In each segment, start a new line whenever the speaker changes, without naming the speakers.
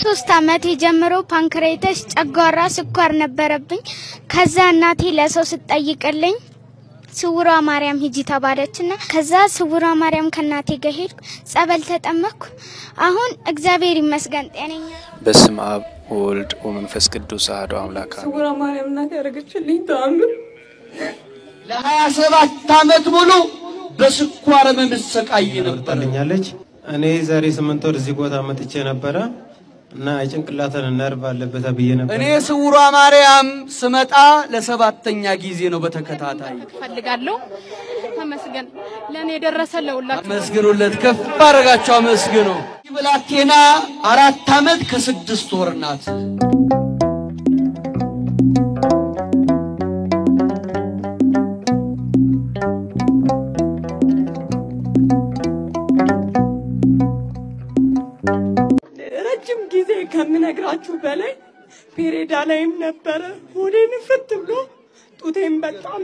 3 አመት ጀምሮ ፓንክሬታስ ጨጓራ ስኳር ነበረብኝ ከዛ እናቴ ለሰው ስትጠይቅልኝ ስውሯ ማርያም ሂጂ ተባለችና ከዛ ስውሯ ማርያም ከናቴ ጋር ሄድኩ ጸበል ተጠመቅኩ አሁን እግዚአብሔር ይመስገን ጤነኛ
በስመ አብ ወወልድ ወመንፈስ ቅዱስ አሐዱ አምላክ
ስውሯ ማርያም እናቴ ያረጋችልኝ ተአምር
ለ27 አመት ሙሉ በስኳር መመሰቃይ ነበርኛለች
እኔ ዛሬ 8 ወር እዚህ ቦታ መጥቼ ነበር እና ጭንቅላተን ነርቭ አለበት አብዬ ነበር
እኔ ስውሯ ማርያም ስመጣ ለ7ኛ ጊዜ ነው በተከታታይ
ፈልጋለሁ ተመስገን ለኔ ደረሰ ለሁላችሁ
መስግኑለት ከፍ አረጋቸው መስግኑ ብላቴና 4 አመት ከ6 ወር ናት
ከምነግራችሁ በላይ ፔሬዳ ላይም ነበር ሆዴን ፍት ብሎ ጡቴን በጣም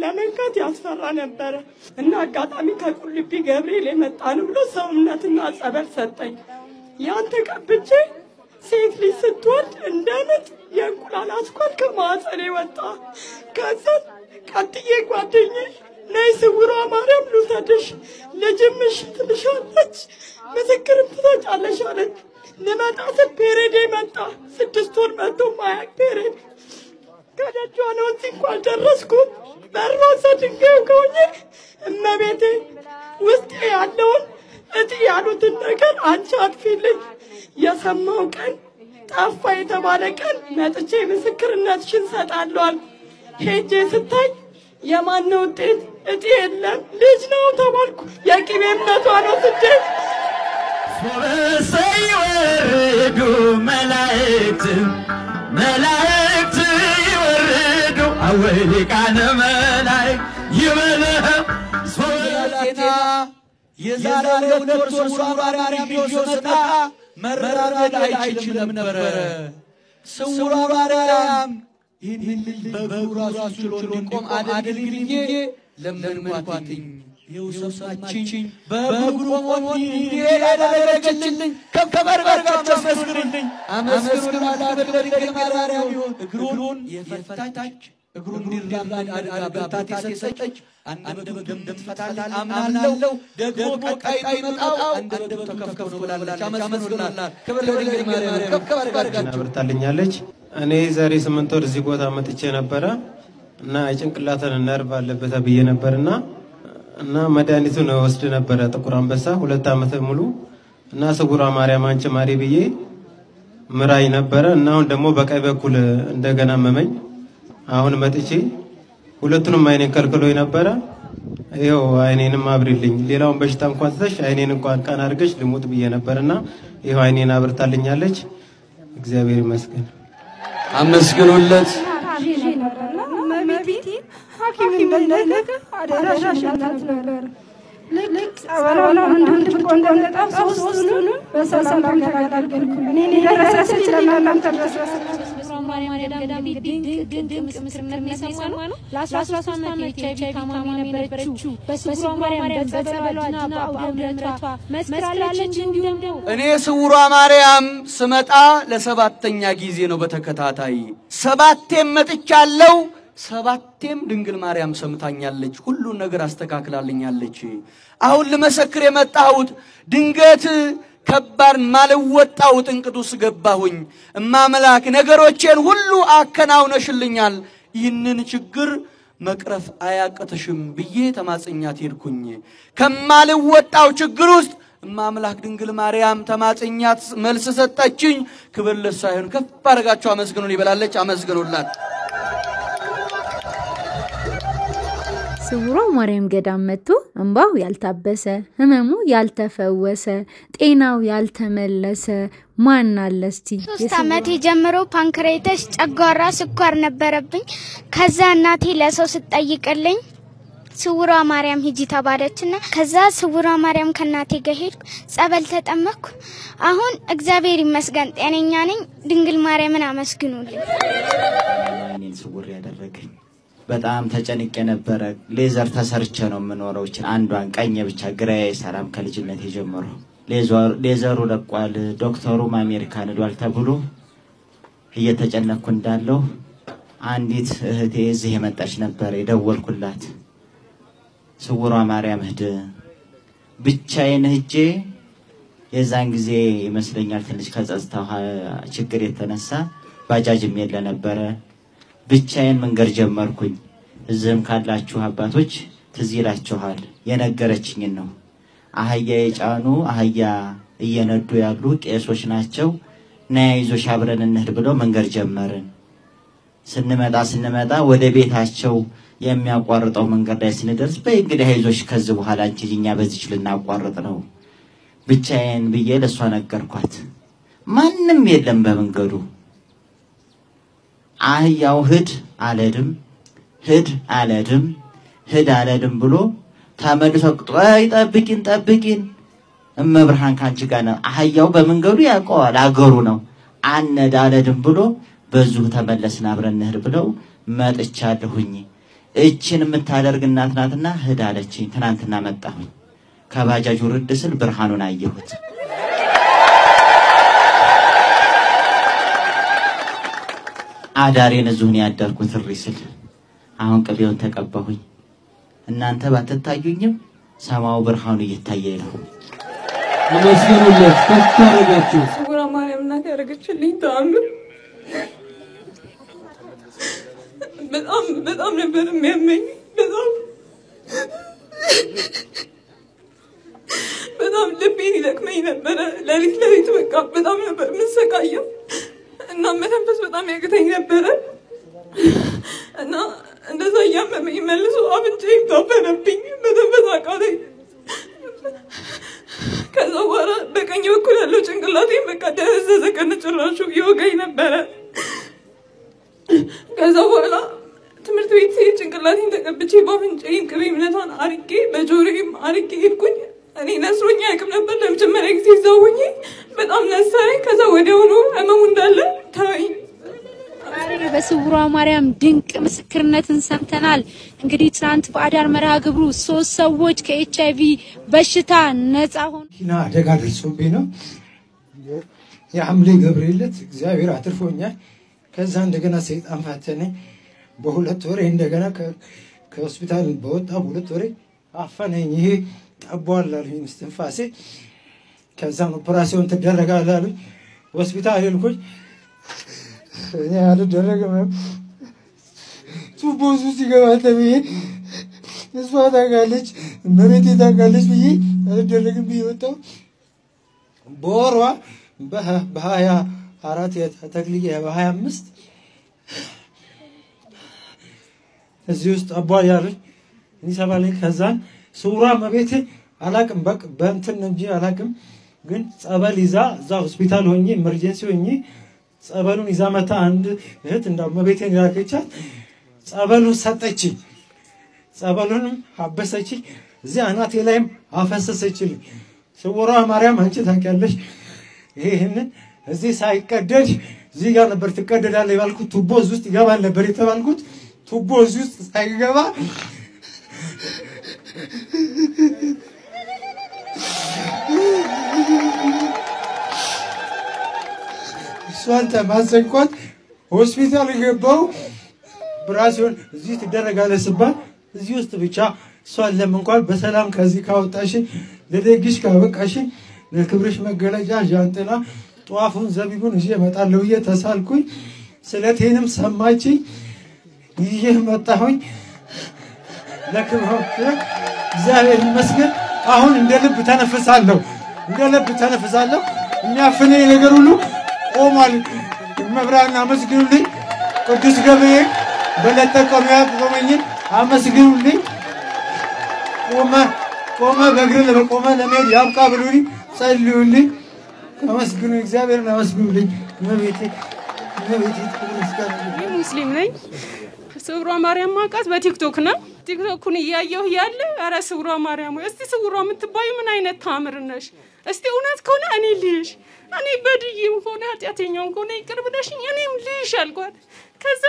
ለመንካት ያስፈራ ነበር እና አጋጣሚ ከቁልቢ ገብርኤል የመጣን ብሎ ሰውነትና ጸበል ሰጠኝ ያን ተቀብቼ ሴት ልጅ ስትወልድ እንደምጥ የእንቁላል አስኳል ከማህፀኔ ወጣ ከዛ ቀጥዬ ጓደኛዬ ነይ ስውሯ ማርያም ልውሰድሽ ልጅምሽ ትልሻለች ምስክርም ትሰጫለሽ አለች ለማጣት ፔሬድ መጣ 6 ወር መጥቶ ማያቅ ፔሬድ ከደጇ ነው እንኳን ደረስኩ በሮሰ ድንጋዩ ከሆነ እመቤቴ ውስጥ ያለውን እጢ ያሉትን ነገር አንቺ አጥፊልኝ የሰማው ቀን ጠፋ የተባለ ቀን መጥቼ ምስክርነትሽን ሰጣለሁ ሄጄ ስታይ የማን ነው ውጤት እጢ የለም ልጅ ነው ተባልኩ የቂቤ እምነቷ ነው ስደት
فبسي وردو ملايكت يوردو أولي كان ملايك يملهم
سوالتنا يزال الدكتور سوار مريم بيوسنا مرر አይችልም ነበር ስውሯ ማርያም ይህን በጉራሱ ችሎ ሊቆም አድርግልኝ ለምንኳትኝ የውሰማችኝ በጉሮሞን ያደረገችልኝ ከበርበርጋቸው መስክርልኝ አመስግኑላት በድንግል ማርያም እግሩን የፈታች እግሩን እንዲራመድ አድርጋታት የሰጠች አንደበት እንደምትፈታል አምናለሁ ደግሞ ቀጣይ ይመጣው አንደበት ተከፍከፍ ብላለች አመስግኑላት ክብር ለድንግል ማርያም ከበርበርጋቸው
አብርታልኛለች እኔ ዛሬ 8 ወር እዚህ ቦታ መጥቼ ነበር እና ጭንቅላተን ነርቭ አለበት አብዬ ነበርና እና መድኃኒቱን ወስድ ነበር ጥቁር አንበሳ 2 አመት ሙሉ እና ስውሯ ማርያም አንቺ ማሪ ብዬ ምራይ ነበር እና አሁን ደግሞ በቀኝ በኩል እንደገና መመኝ አሁን መጥቼ ሁለቱንም አይኔን ከልክሎኝ ነበር ይሄው አይኔንም አብሪልኝ ሌላውን በሽታ እንኳን ተሽ አይኔን እንኳን ካን አርገሽ ልሞት ብዬ ነበርና ይሄው አይኔን አብርታልኛለች እግዚአብሔር ይመስገን
አመስግኑለት
ሐኪም እንደለከ አደራሻሻላት ነበር ልክ አባራው አንድ ቆንጆ ነጣው ሶስቱን በሰላም አጋጋልኩ እኔ ደረሰች ለማለም ተደረሰች
ማርያም ገዳም ድንቅ ምስክርነት የሚያሰማ ነው ለ13 ዓመት ኤችአይቪ ታማሚ ነበረችው በስውሯ ማርያም በጸበሏና በአውደምረቷ መስክራለች እንዲሁም
እኔ ስውሯ ማርያም ስመጣ ለ7ኛ ጊዜ ነው በተከታታይ 7ቴም መጥቻለሁ 7ቴም ድንግል ማርያም ሰምታኛለች ሁሉ ነገር አስተካክላልኛለች አሁን ለመሰክር የመጣሁት ድንገት ከባድ ማለወጣው ጥንቅቱስ ገባሁኝ እማምላክ ነገሮችን ሁሉ አከናውነሽልኛል ይህንን ችግር መቅረፍ አያቀተሽም ብዬ ተማጽኛት ሄድኩኝ ከማለወጣው ችግር ውስጥ እማምላክ ድንግል ማርያም ተማጽኛት መልስ ሰጣችኝ ክብር ለሷ ይሁን ከፍ አድርጋችሁ አመስግኑልኝ ይበላለች አመስግኑላት
ስውሯ ማርያም ገዳም መጥቶ እንባው ያልታበሰ ህመሙ ያልተፈወሰ ጤናው ያልተመለሰ ማን አለ እስቲ
3 አመት ጀምሮ ፓንክሬታስ ጨጓራ ስኳር ነበረብኝ ከዛ እናቴ ለሰው ስትጠይቅልኝ ስውሯ ማርያም ሂጂ ተባለችና ከዛ ስውሯ ማርያም ከናቴ ጋር ሄድኩ ጸበል ተጠመቅኩ አሁን እግዚአብሔር ይመስገን ጤነኛ ነኝ ድንግል ማርያምን አመስግኑልኝ
እኔን ስውር ያደረገኝ በጣም ተጨንቄ ነበር ሌዘር ተሰርቼ ነው የምኖረው አንዷን ቀኝ ብቻ ግራዬ ሰላም ከልጅነት ጀምሮ ሌዘሩ ለቋል ዶክተሩም አሜሪካን ሄዷል ተብሎ እየተጨነኩ እንዳለው አንዲት እህቴ እዚህ የመጣች ነበር የደወልኩላት ስውሯ ማርያም ሄደ ብቻዬን ሄጄ የዛን ጊዜ ይመስለኛል ትንሽ ከጸጥታው ችግር የተነሳ ባጃጅም የለ ነበር ብቻዬን መንገር ጀመርኩኝ እዚህም ካላችሁ አባቶች ትዝ ይላችኋል የነገረችኝ ነው አህያ የጫኑ አህያ እየነዱ ያሉ ቄሶች ናቸው ናይዞሽ አብረን እንሄድ ብለው መንገር ጀመርን ስንመጣ ወደ ቤታቸው የሚያቋርጠው መንገድ ላይ ስንደርስ በእንግዲህ አይዞሽ ከዚህ በኋላ አንቺኛ በዚች ልናቋርጥ ነው ብቻዬን ብዬ ለሷ ነገርኳት ማንንም የለም በመንገዱ አህያው ሂድ አለድም ብሎ ተመልሶ ቆይ ጠብቂን እመብርሃን ካንቺ ጋር ነው አህያው በመንገዱ ያውቀዋል አገሩ ነው አነዳለድም ብሎ በዙ ተመለስና አብረን እንሄድ ብለው መጥቻለሁኝ እቺን የምታደርግ እናት ናትና ሂድ አለችኝ ትናንትና መጣሁኝ ከባጃጁ ርድ ስል ብርሃኑን አየሁት አዳሬን እዙን ያደርኩት ሪስል አሁን ቅቤውን ተቀባሁኝ እናንተ ባትታዩኝም ሰማው ብርሃኑ እየታየኝ ነው
መስገኑለት ተታረጋችሁ
ስውሯ ማርያም እናት ያደረገችልኝ ተአምር በጣም ነበር የሚያመኝ በጣም ልቤን ይለቅመኝ ነበር ለሊት በቃ በጣም ነበር የምሰቃየው እና መተንፈስ በጣም ያቅተኝ ነበር እና እንደዛ እያመመኝ መልሶ አፍንጫዬም ታፈነብኝ መተንፈስ አቃተኝ ከዛ በኋላ በቀኝ በኩል ያለው ጭንቅላቴን በቃ ደረዘዘ ከነጭራሹ ይወጋኝ ነበር ከዛ በኋላ ትምህርት ቤት ሲሄድ ጭንቅላቴን ተቀብቼ በአፍንጫዬም ቅቤ እምነቷን አርጌ በጆሮዬም አርጌ ሄድኩኝ እኔ ነስሮኝ አያውቅም ነበር ለመጀመሪያ ጊዜ እዛው ሆኜ በጣም ነሰረኝ ከዛ ወዲያውኑ ህመሙ እንዳለ ተወኝ
በስውሯ ማርያም ድንቅ ምስክርነትን ሰምተናል እንግዲህ ትናንት በአዳር መርሃ ግብሩ 3 ሰዎች ከኤችአይቪ በሽታ ነፃ ሆኑ
ኪና አደጋ ደርሶብኝ ነው የሐምሌ ገብርኤለት እግዚአብሔር አትርፎኛል ከዛ እንደገና ሰይጣን ፈተነኝ በሁለት ወሬ እንደገና ከሆስፒታል በወጣ በሁለት ወሬ አፈነኝ ይሄ ጠቧል አሉኝ እስትንፋሴ ከዛ ኦፕራሲዮን ተደረጋለህ አሉኝ ሆስፒታል ሄድኩኝ እኔ አልደረገም ቱቦ ውስጥ ይገባል ተብዬ እሷ ታውቃለች መሬቴ ታውቃለች ብዬ አልደረግም ብዬ ወጣሁ በወሯ በ24 ተክልዬ በ25 እዚህ ውስጥ አቧል ያሉኝ ይሰባለኝ ከዛን ስውሯ መቤቴ አላቅም በቃ በእንትን እንጂ አላቅም ግን ጸበል ይዛ እዛ ሆስፒታል ሆኜ ኢመርጀንሲ ሆኜ ጸበሉን ይዛ መታ አንድ እህት እንዳው መቤቴን ያከቻት ጸበሉን ሰጠችኝ ጸበሉንም አበሰችኝ እዚህ አናቴ ላይም አፈሰሰችልኝ ስውሯ ማርያም አንቺ ታውቂያለሽ ይሄንን እዚህ ሳይቀደድ እዚህ ጋር ነበር ትቀደዳለህ ይባልኩት ቱቦ ውስጥ ይገባል ነበር የተባልኩት ቱቦ ውስጥ ሳይገባ ሷንታ ማሰንኳት ሆስፒታል ገባው ብራሲዮን እዚህ ትደረጋለህ ሲባል እዚህ ውስጥ ብቻ ሷን ለምንኳን በሰላም ከዚህ ካወጣሽ ለደግሽ ካበቃሽ ለክብርሽ መገለጫ ጃንጥላ ጧፉን ዘቢቡን እዚህ እመጣለሁ እየተሳልኩኝ ስለቴንም ሰማችኝ ይሄ መጣሁኝ ለክብር እግዚአብሔር ይመስገን አሁን እንደ ልብ ተነፍሳለሁ የሚያፍነኝ ነገር ሁሉ ቆሟል መብራና መስግኑልኝ ቅዱስ ገብርኤል በለጠቀው ያቆመኝ አመስግኑልኝ ቆመ በእግር ለቆመ ለመሄድ ያብቃ ብሉልኝ ጸልዩልኝ አመስግኑ እግዚአብሔርን አመስግኑልኝ መቤቴ
ሙስሊም ነኝ ስውሯ ማርያም ማቃት በቲክቶክ ነው ቲክቶኩን እያየሁ ያለ አረ ስውሯ ማርያም እስቲ ስውሯ የምትባዩ ምን አይነት ታምር ነሽ እስቲ እውነት ከሆነ እኔ ልሽ እኔ በድዬም ሆነ ኃጢአተኛውም ሆነ ይቅር ብለሽኝ እኔም ልሽ አልኳት። ከዛ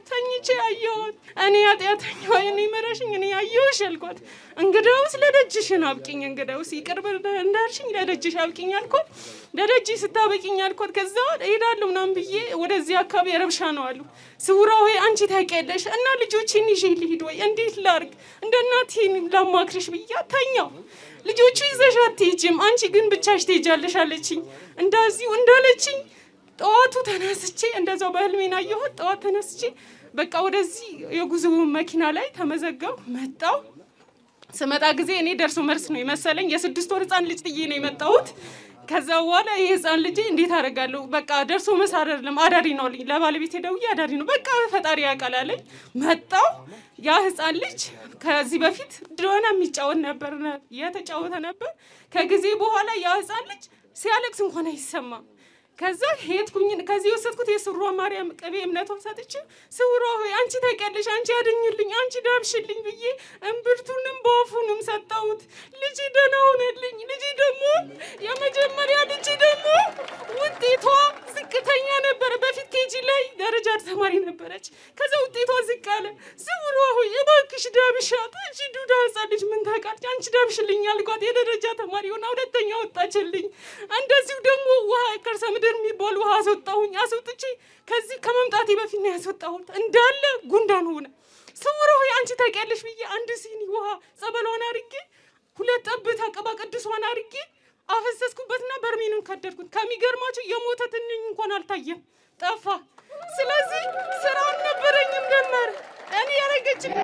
ተኝቼ አየሁት። እኔ ኃጢአተኛው እኔ መረሽኝ እኔ አየሁሽ አልኳት። እንግዳውስ ለደጅሽን አብቂኝ እንግዳውስ ይቅር እንዳልሽኝ ለደጅሽ አብቂኝ አልኳት። ለደጅሽ ስታበቂኝ አልኳት። ከዛ እሄዳለሁ ምናምን ብዬ ወደዚህ አካባቢ ረብሻ ነው አሉ። ስውራ ሆይ አንቺ ታውቂያለሽ እና ልጆቼን ይዤ ልሂድ ወይ እንዴት ላርግ እንደ እናቴ ላማክርሽ ብዬ ተኛው። ልጆቹ ይዘሽ አትሄጂም አንቺ ግን ብቻሽ ትሄጃለሽ አለችኝ። እንደዚሁ እንዳለችኝ ጠዋቱ ተነስቼ እንደዛው በህልሜና ያየሁት ጠዋት ተነስቼ በቃ ወደዚህ የጉዞ መኪና ላይ ተመዘገው መጣው። ስመጣ ጊዜ እኔ ደርሶ መልስ ነው የመሰለኝ የ6 ወር ህፃን ልጅ ጥዬ ነው የመጣሁት። ከዛ በኋላ የህፃን ልጅ እንዴት አደርጋለሁ በቃ ደርሶ መልስ አይደለም አዳሪ ነው ልኝ ለባለቤቴ ደውዬ አዳሪ ነው በቃ ፈጣሪ ያቃላለኝ መጣው። ያ ህፃን ልጅ ከዚህ በፊት ድሮና የሚጫወት ነበር የተጫወተ ነበር። ከጊዜ በኋላ ያ ህፃን ልጅ ሲያለቅስ እንኳን አይሰማም። ከዛ ሄድኩኝ ከዚህ ወሰድኩት የስውሯ ማርያም ቅቤ እምነቷ ሰጥቼ ስውሯ ሆይ አንቺ ታውቂያለሽ አንቺ አድኝልኝ አንቺ ዳብሽልኝ ብዬ እምብርቱንም ባፉንም ሰጣሁት። ልጅ ደህና ሆነልኝ። ልጅ ደግሞ የመጀመሪያ ልጅ ደግሞ ውጤቷ ዝቅተኛ ነበር። በፊት ኬጂ ላይ ደረጃ ተማሪ ነበረች። ከዛ ውጤቷ ዝቅ አለ። ስውሯ ሆይ እባክሽ ዳብሻት አንቺ ዱዳ ህፃን ልጅ ምን ታውቃለች አንቺ ዳብሽልኝ አልኳት። የደረጃ ተማሪ ሆና ሁለተኛ ወጣችልኝ። እንደዚሁ ደግሞ ውሃ ከርሰ ምድር የሚባል ውሃ አስወጣሁኝ። አስወጥቼ ከዚህ ከመምጣቴ በፊት ነው ያስወጣሁት። እንዳለ ጉንዳን ሆነ። ስውሯ ሆይ አንቺ ታውቂያለሽ ብዬ አንድ ሲኒ ውሃ ጸበሏን አድርጌ 2 ጠብታ ቅባ ቅዱሷን አድርጌ አፈሰስኩበትና በርሜኑን ከደድኩት። ከሚገርማችሁ የሞተ ትንኝ እንኳን አልታየም ጠፋ። ስለዚህ ስራውን ነበረኝም ደመረ እኔ ያረገችኝ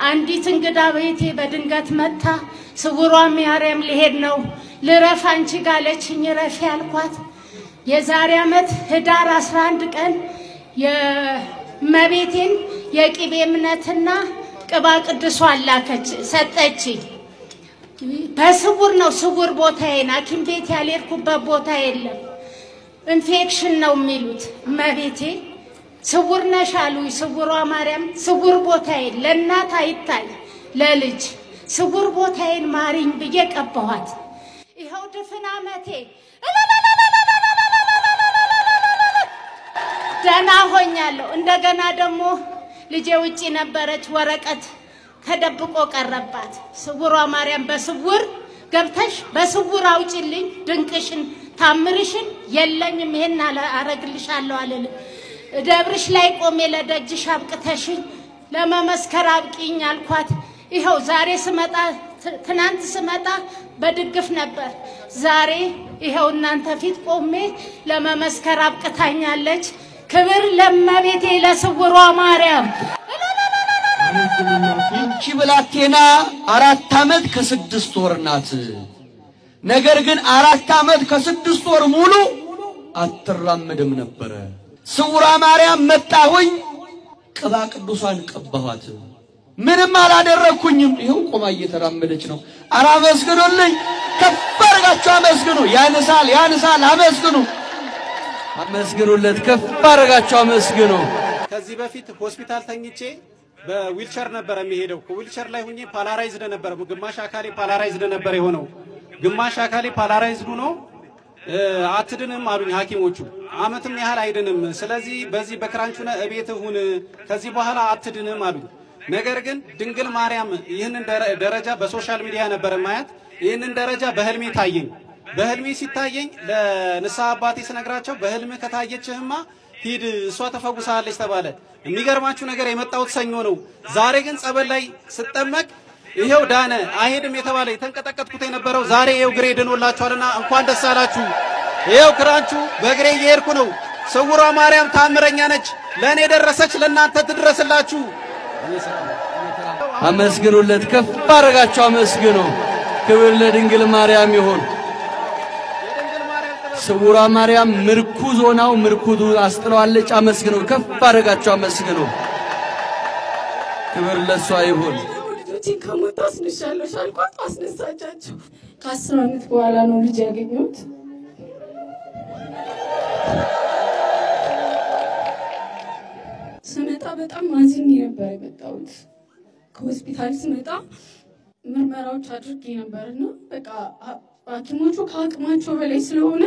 አንዲት እንግዳ ቤቴ በድንገት መጣ። ስውሯ ማርያም ሊሄድ ነው ልረፍ አንቺ ጋለችኝ። ረፊ ያልኳት የዛሬ አመት ህዳር 11 ቀን የመቤቴን የቅቤ እምነትና ቅባ ቅዱስ አላከች ሰጠች። በስውር ነው ስውር ቦታዬን ሐኪም ቤት ያልሄድኩበት ቦታ የለም። ኢንፌክሽን ነው የሚሉት መቤቴ ስውር ነሽ አሉኝ። ስውሯ ማርያም ስውር ቦታዬን ለእናት አይታይ ለልጅ ስውር ቦታዬን ማሪኝ ብዬ ቀባኋት። ይኸው ድፍን አመቴ ደህና ሆኛለሁ። እንደገና ደግሞ ልጄ ውጪ ነበረች ወረቀት ተደብቆ ቀረባት። ስውሯ ማርያም በስውር ገብተሽ በስውር አውጪልኝ ድንቅሽን ታምርሽን የለኝም ይሄን አረግልሻለሁ አለል። ደብርሽ ላይ ቆሜ ለደጅሽ አብቅተሽኝ ለመመስከር አብቂኝ አልኳት። ይኸው ዛሬ ስመጣ ትናንት ስመጣ በድግፍ ነበር። ዛሬ ይኸው እናንተ ፊት ቆሜ ለመመስከር አብቅታኛለች። ክብር ለመቤቴ ለስውሯ ማርያም።
እንቺ ብላቴና 4 አመት ከ6 ወር ናት። ነገር ግን 4 አመት ከ6 ወር ሙሉ አትራመድም ነበር። ስውሯ ማርያም መጣሁኝ ቅባ ቅዱሷን ቀባኋት። ምንም አላደረኩኝም። ይሄው ቆማ እየተራመደች ነው። አመስግኑልኝ። ከፍ አድርጋችሁ አመስግኑ። ያንሳል አመስግኑ። አመስግኑለት። ከፍ አድርጋችሁ አመስግኑ።
ከዚህ በፊት ሆስፒታል ተኝቼ በዊልቸር ነበር የሚሄደው። ከዊልቸር ላይ ሆኜ ፓላራይዝድ ነበር። ግማሽ አካሌ ፓላራይዝድ ነበር የሆነው። ግማሽ አካሌ ፓላራይዝድ ሆኖ አትድንም አሉኝ ሐኪሞቹ። አመትም ያህል አይድንም። ስለዚህ በዚህ በክራንቹ እቤት ሁን ከዚህ በኋላ አትድንም አሉኝ። ነገር ግን ድንግል ማርያም ይህንን ደረጃ በሶሻል ሚዲያ ነበር ማያት። ይህንን ደረጃ በህልሜ ታየኝ። በህልሜ ሲታየኝ ለንስሐ አባቴ ስነግራቸው በህልም ከታየችህማ ሂድ እሷ ተፈጉሳለች ተባለ። የሚገርማችሁ ነገር የመጣሁት ሰኞ ነው። ዛሬ ግን ጸበል ላይ ስጠመቅ ይሄው ዳነ አይሄድም የተባለ የተንቀጠቀጥኩት የነበረው ዛሬ ይሄው ግሬ ድኖላችኋልና እንኳን ደስ አላችሁ። ይሄው ክራንቹ በግሬ እየሄድኩ ነው። ስውሯ ማርያም ታምረኛ ነች። ለኔ ደረሰች ለናንተ ትድረስላችሁ።
አመስግኑለት፣ ከፍ አድርጋችሁ አመስግኑ። ክብር ለድንግል ማርያም ይሁን። ስውሯ ማርያም ምርኩዝ ሆናው ምርኩዙ አስጥለዋለች። አመስግኑ፣ ከፍ አድርጋችሁ አመስግኑ። ክብር ለሷ ይሁን።
ልጆቼን ከሞት አስነሻለሁ አልኳት፣ አስነሳቻቸው። ከ10 ዓመት በኋላ ነው ልጅ ያገኘሁት። ስመጣ በጣም አዝኜ ነበር የመጣሁት። ከሆስፒታል ስመጣ ምርመራዎች አድርጌ ነበርና በቃ ሐኪሞቹ ከአቅማቸው በላይ ስለሆነ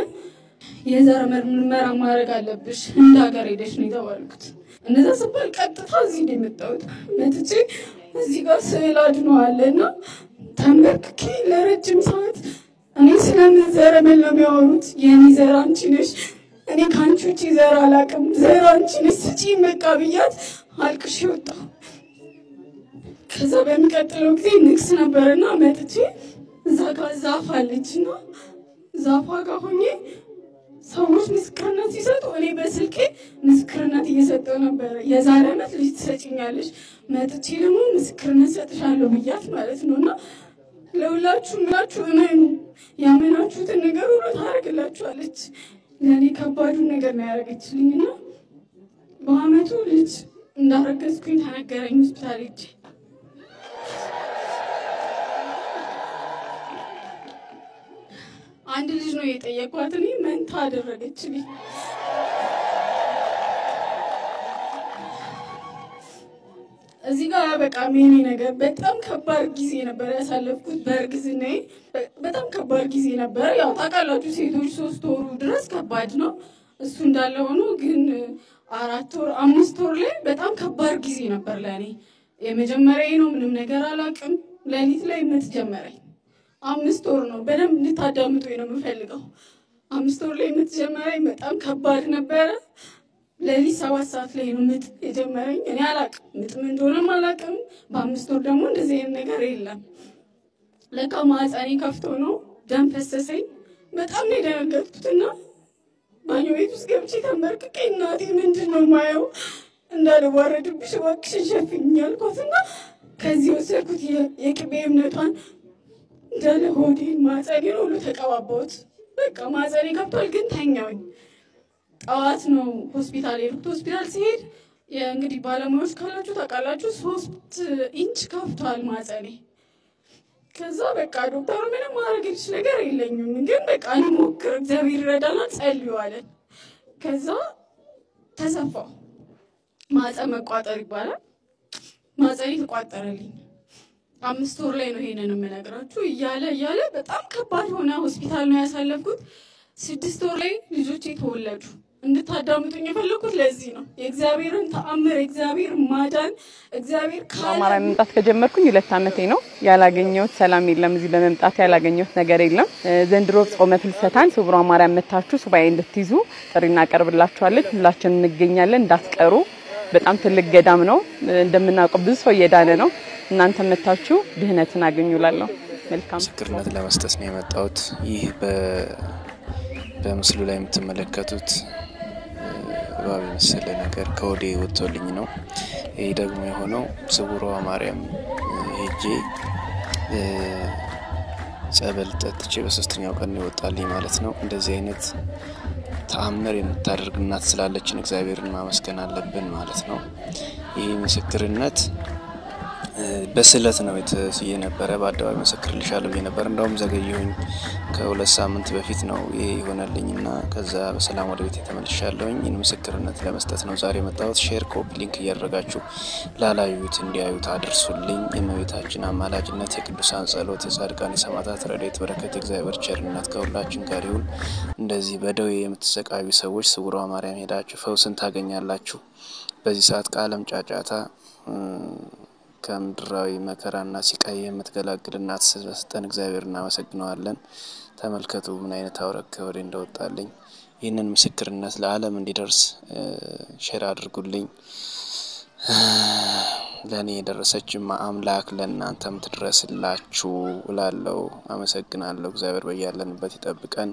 የዘር ምርመራ ማድረግ አለብሽ እንደ ሀገር ሄደሽ ነው የተባልኩት። እንደዛ ስባል ቀጥታ እዚህ ነው የመጣሁት። መጥቼ እዚህ ጋር ስዕል አድኖ አለና ተንበርክኬ ለረጅም ሰዓት እኔ ስለምን ዘረመል ነው የሚያወሩት? የኔ ዘር አንቺ ነሽ፣ እኔ ከአንቺ ውጪ ዘር አላውቅም፣ ዘር አንቺ ነሽ ስጪኝ በቃ ብያት አልቅሼ ወጣሁ። ከዛ በሚቀጥለው ጊዜ ንግስ ነበርና መጥቼ እዛ ጋር ዛፍ አለችና ዛፏ ጋር ሆኜ ሰዎች ምስክርነት ሲሰጡ እኔ በስልኬ ምስክርነት እየሰጠው ነበር። የዛሬ ዓመት ልጅ ትሰጪኛለሽ መጥቼ ደግሞ ምስክርነት ሰጥሻለሁ ብያት ማለት ነውና ለሁላችሁ ምላችሁ እመኑ፣ ያመናችሁትን ነገር ሁሉ ታደርግላችኋለች። ለኔ ከባዱን ነገር ነው ያደረገችልኝና በአመቱ ልጅ እንዳረገዝኩኝ ተነገረኝ ሆስፒታል ሄጄ። አንድ ልጅ ነው የጠየኳት፣ እኔ መንታ አደረገችልኝ። እዚህ ጋር በቃ ሜኒ ነገር በጣም ከባድ ጊዜ ነበር ያሳለፍኩት። በእርግዝናዬ በጣም ከባድ ጊዜ ነበር። ያው ታውቃላችሁ ሴቶች 3 ወሩ ድረስ ከባድ ነው። እሱ እንዳለ ሆኖ ግን 4 ወር 5 ወር ላይ በጣም ከባድ ጊዜ ነበር ለኔ። የመጀመሪያዬ ነው፣ ምንም ነገር አላውቅም። ሌሊት ላይ ምጥ ጀመረኝ። 5 ወር ነው። በደንብ እንድታዳምጡኝ ነው የምፈልገው። 5 ወር ላይ ምጥ ጀመረኝ። በጣም ከባድ ነበረ። ሌሊት 7 ሰዓት ላይ ነው ምጥ የጀመረኝ። እኔ አላውቅም ምጥ ምን እንደሆነም አላውቅም። በ5 ወር ደግሞ እንደዚህ አይነት ነገር የለም። ለካ ማህፀኔ ከፍቶ ነው። ደም ፈሰሰኝ። በጣም ነው የደነገጥኩትና ባኞ ቤት ውስጥ ገብቼ ተንበርክኬ እናቴ ምንድን ነው የማየው እንዳልዋረድብሽ እባክሽን ሸፍኝ አልኳትና ከዚህ ወሰድኩት የቅቤ እምነቷን እንዳለ ሆዴን ማህፀኔን ሁሉ ተቀባባሁት። በቃ ማህፀኔ ከፍቷል ግን ተኛሁኝ። ጠዋት ነው ሆስፒታል የሄድኩት። ሆስፒታል ሲሄድ እንግዲህ ባለሙያዎች ካላችሁ ታውቃላችሁ 3 ኢንች ከፍቷል ማህፀኔ። ከዛ በቃ ዶክተሩ ምንም ማድረግልሽ ነገር የለኝም ግን በቃ እንሞክር እግዚአብሔር ይረዳናል ጸልዩ አለን። ከዛ ተሰፋው። ማህፀን መቋጠር ይባላል። ማህፀኔ ተቋጠረልኝ። 5 ወር ላይ ነው ይሄንን የምነግራችሁ። እያለ በጣም ከባድ ሆነ። ሆስፒታል ነው ያሳለፍኩት። 6 ወር ላይ ልጆቼ ተወለዱ። እንድታዳምጡኝ የፈለኩት ለዚህ ነው። የእግዚአብሔርን ተአምር፣ እግዚአብሔር ማዳን፣ እግዚአብሔር
አማራ መምጣት ከጀመርኩኝ 2 ዓመቴ ነው። ያላገኘሁት ሰላም የለም። እዚህ በመምጣት ያላገኘሁት ነገር የለም። ዘንድሮ ጾመ ፍልሰታን ስውሯ ማርያም መታችሁ ሱባኤ እንድትይዙ ጥሪ እናቀርብላችኋለን። ሁላችንም እንገኛለን፣ እንዳትቀሩ። በጣም ትልቅ ገዳም ነው። እንደምናውቀው ብዙ ሰው እየዳነ ነው። እናንተ መታችሁ ድህነትን አገኙላለሁ። መልካም
ምስክርነት ለመስጠት ነው የመጣሁት። ይህ በምስሉ ላይ የምትመለከቱት እባብ የመሰለ ነገር ከወዴ ወጥቶልኝ ነው። ይህ ደግሞ የሆነው ስውሯ ማርያም ሄጄ ጸበል ጠጥቼ በ3ኛው ቀን ይወጣልኝ ማለት ነው። እንደዚህ አይነት ተአምር የምታደርግ እናት ስላለችን እግዚአብሔርን ማመስገን አለብን ማለት ነው። ይህ ምስክርነት በስለት ነው የተስየ ነበር። በአደባባይ መሰክርልሻለሁ ነበር። እንደውም ዘገየሁኝ። ከ2 ሳምንት በፊት ነው ይሄ ይሆነልኝና ከዛ በሰላም ወደ ቤት ተመልሻለሁኝ። ይህን ምስክርነት ለመስጠት ነው ዛሬ መጣሁት። ሼር፣ ኮፒ ሊንክ እያደረጋችሁ ላላዩት እንዲያዩት አድርሱልኝ። የእመቤታችን አማላጅነት፣ የቅዱሳን ጸሎት፣ የጻድቃን የሰማዕታት ረድኤት በረከት፣ እግዚአብሔር ቸርነት ከሁላችን ጋር ይሁን። እንደዚህ በደዌ የምትሰቃዩ ሰዎች ስውሯ ማርያም ሄዳችሁ ፈውስን ታገኛላችሁ። በዚህ ሰዓት ከዓለም ጫጫታ ከምድራዊ መከራና ሲቃይ የምትገላግል እናት ስለሰጠን እግዚአብሔር እናመሰግናለን። ተመልከቱ ምን አይነት አውረክ ወሬ እንደወጣልኝ። ይህንን ምስክርነት ለዓለም እንዲደርስ ሼር አድርጉልኝ። ለኔ የደረሰችማ አምላክ ለእናንተም ትድረስላችሁ እላለሁ። አመሰግናለሁ። እግዚአብሔር በያለንበት ይጠብቀን።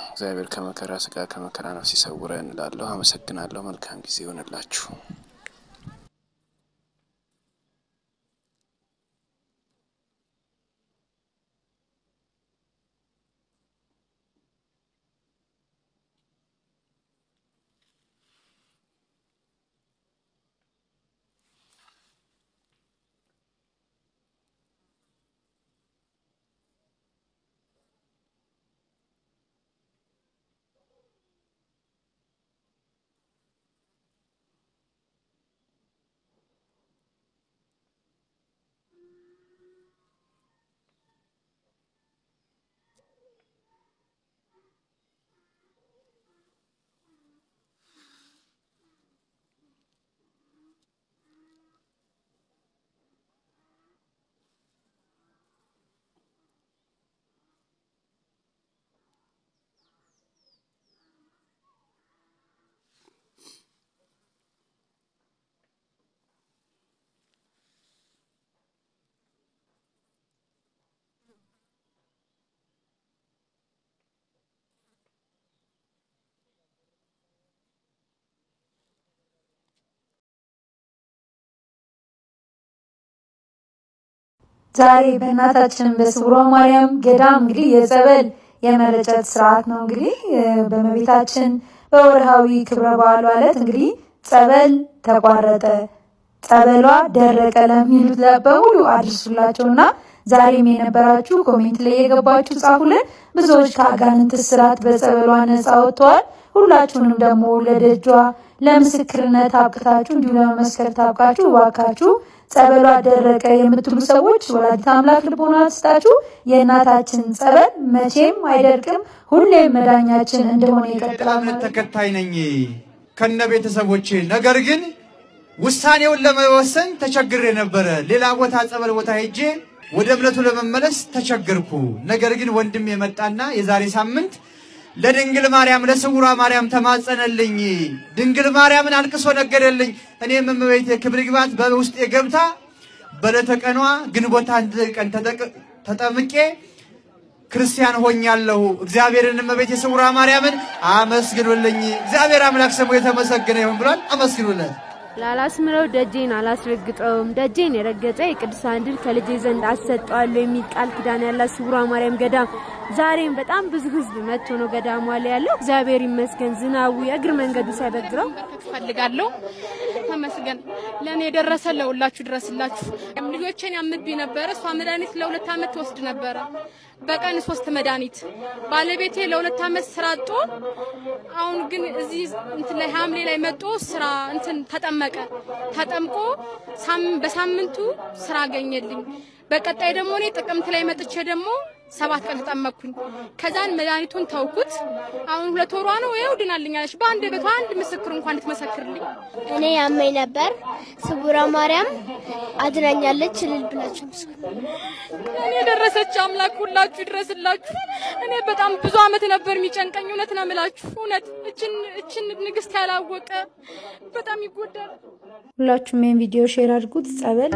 እግዚአብሔር ከመከራ ስጋ ከመከራ ነፍስ ይሰውረን እላለሁ። አመሰግናለሁ። መልካም ጊዜ ይሁንላችሁ።
ዛሬ በእናታችን በስውሯ ማርያም ገዳም እንግዲህ የጸበል የመረጨት ስርዓት ነው። እንግዲህ በመቤታችን በወርሃዊ ክብረ በዓሉ ዕለት እንግዲህ ጸበል ተቋረጠ፣ ጸበሏ ደረቀ ለሚሉት በሙሉ አድርሱላቸውና ዛሬም የነበራችሁ ኮሜንት ላይ የገባችሁ ጻፉልን። ብዙዎች ከአጋንንት እስራት በጸበሏ ነፃ ወጥተዋል። ሁላችሁንም ደግሞ ለደጇ ለምስክርነት አብቅታችሁ እንዲሁ ለመመስከር ታብቃችሁ። ዋካችሁ ጸበሏ ደረቀ የምትሉ ሰዎች ወላዲተ አምላክ ልቦና ትስጣችሁ። የእናታችን ጸበል መቼም አይደርቅም፣ ሁሌም መዳኛችን እንደሆነ ይቀጥላል።
ተከታይ ነኝ ከነ ቤተሰቦቼ። ነገር ግን ውሳኔውን ለመወሰን ተቸግሬ ነበር። ሌላ ቦታ ጸበል ቦታ ሄጄ ወደ እምነቱ ለመመለስ ተቸገርኩ። ነገር ግን ወንድም የመጣና የዛሬ ሳምንት ለድንግል ማርያም ለስውሯ ማርያም ተማጸነልኝ። ድንግል ማርያምን አልቅሶ ነገረልኝ። እኔም እመቤቴ ክብር ይግባት በውስጤ ገብታ በለተቀኗ ግንቦት 1 ቀን ተጠምቄ ክርስቲያን ሆኛለሁ። እግዚአብሔርን እመቤቴ ስውሯ ማርያምን አመስግኑልኝ። እግዚአብሔር አምላክ ስሙ የተመሰገነ ይሁን ብሏል። አመስግኑልኝ።
ላላስምረው ደጄን አላስረግጠውም፣ ደጄን የረገጠ የቅዱሳን ድል ከልጄ ዘንድ አሰጠዋለሁ የሚል ቃል ኪዳን ያላት ስውሯ ማርያም ገዳም ዛሬም በጣም ብዙ ህዝብ መጥቶ ነው ገዳሟ ላይ ያለው። እግዚአብሔር ይመስገን ዝናቡ የእግር መንገዱ ሳይበግረው
ፈልጋለሁ። ተመስገን ለኔ የደረሰ ለሁላችሁ ድረስላችሁ። ልጆቼን ያምብኝ ነበር። እሷ መድኃኒት ለ2 አመት ወስድ ነበር፣ በቀን 3 መድኃኒት። ባለቤቴ ለ2 አመት ስራ አጥቶ አሁን ግን እዚህ እንትን ላይ ሐምሌ ላይ መጥቶ ስራ እንትን ተጠምቆ በሳምንቱ ስራ አገኘልኝ። በቀጣይ ደግሞ እኔ ጥቅምት ላይ መጥቼ ደግሞ 7 ቀን ተጠመቅኩኝ። ከዛን መድኃኒቱን ተውኩት። አሁን 2 ወሯ ነው ይኸው ድናልኛለች። በአንድ ቤቷ አንድ ምስክር እንኳን ልትመሰክርልኝ።
እኔ ያመኝ ነበር፣ ስውሯ ማርያም አድናኛለች። እልል ብላችሁ ምስክር።
እኔ ደረሰች አምላክ ሁላችሁ ይድረስላችሁ። እኔ በጣም ብዙ አመት ነበር የሚጨንቀኝ። እውነት ነው የምላችሁ። እውነት እችን ንግስት ያላወቀ በጣም ይጎዳል።
ሁላችሁም ይሄን ቪዲዮ ሼር አድርጉት። ጸበል